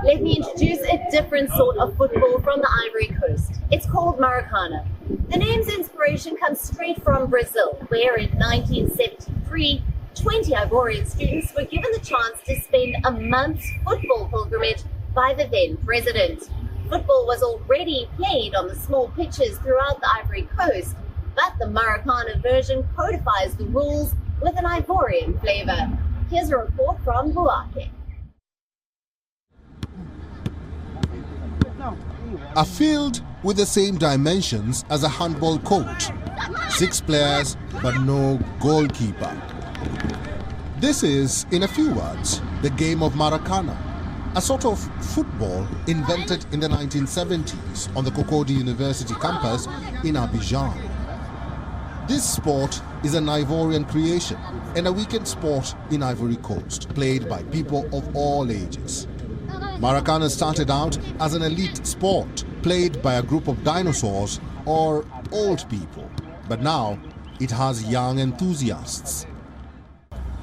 Let me introduce a different sort of football from the Ivory Coast. It's called Maracana. The name's inspiration comes straight from Brazil, where in 1973, 20 Ivorian students were given the chance to spend a month's football pilgrimage by the then president. Football was already played on the small pitches throughout the Ivory Coast, but the Maracana version codifies the rules with an Ivorian flavour. Here's a report from Buake. A field with the same dimensions as a handball court. 6 players, but no goalkeeper. This is, in a few words, the game of Maracana, a sort of football invented in the 1970s on the Cocody University campus in Abidjan. This sport is an Ivorian creation and a weekend sport in Ivory Coast, played by people of all ages. Maracana started out as an elite sport, played by a group of dinosaurs or old people, but now it has young enthusiasts.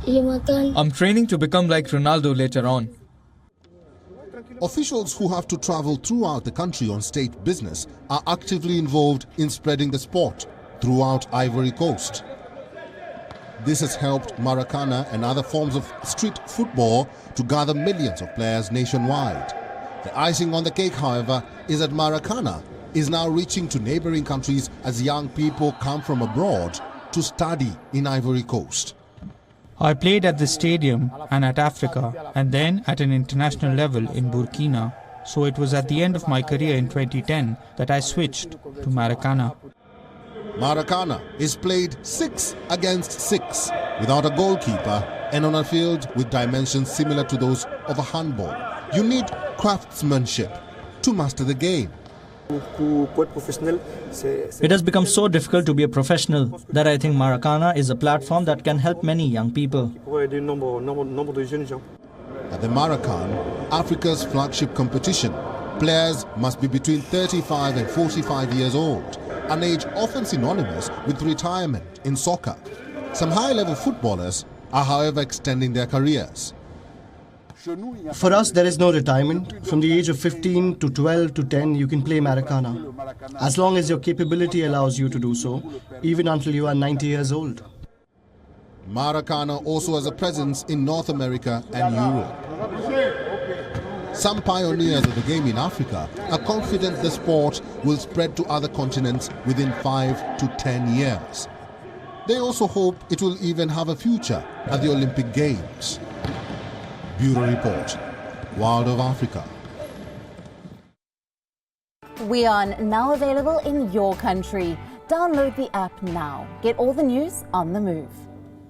I'm training to become like Ronaldo later on. Officials who have to travel throughout the country on state business are actively involved in spreading the sport throughout Ivory Coast. This has helped Maracana and other forms of street football to gather millions of players nationwide. The icing on the cake, however, is that Maracana is now reaching to neighboring countries as young people come from abroad to study in Ivory Coast. I played at the stadium and at Africa, and then at an international level in Burkina. So it was at the end of my career in 2010 that I switched to Maracana. Maracana is played 6 against 6 without a goalkeeper and on a field with dimensions similar to those of a handball. You need craftsmanship to master the game. It has become so difficult to be a professional that I think Maracana is a platform that can help many young people. At the Maracan, Africa's flagship competition, players must be between 35 and 45 years old, an age often synonymous with retirement in soccer. Some high-level footballers are, however, extending their careers. For us, there is no retirement. From the age of 15 to 12 to 10, you can play Maracana, as long as your capability allows you to do so, even until you are 90 years old. Maracana also has a presence in North America and Europe. Some pioneers of the game in Africa are confident the sport will spread to other continents within 5 to 10 years. They also hope it will even have a future at the Olympic Games. Bureau Report, World of Africa. WION, now available in your country. Download the app now. Get all the news on the move.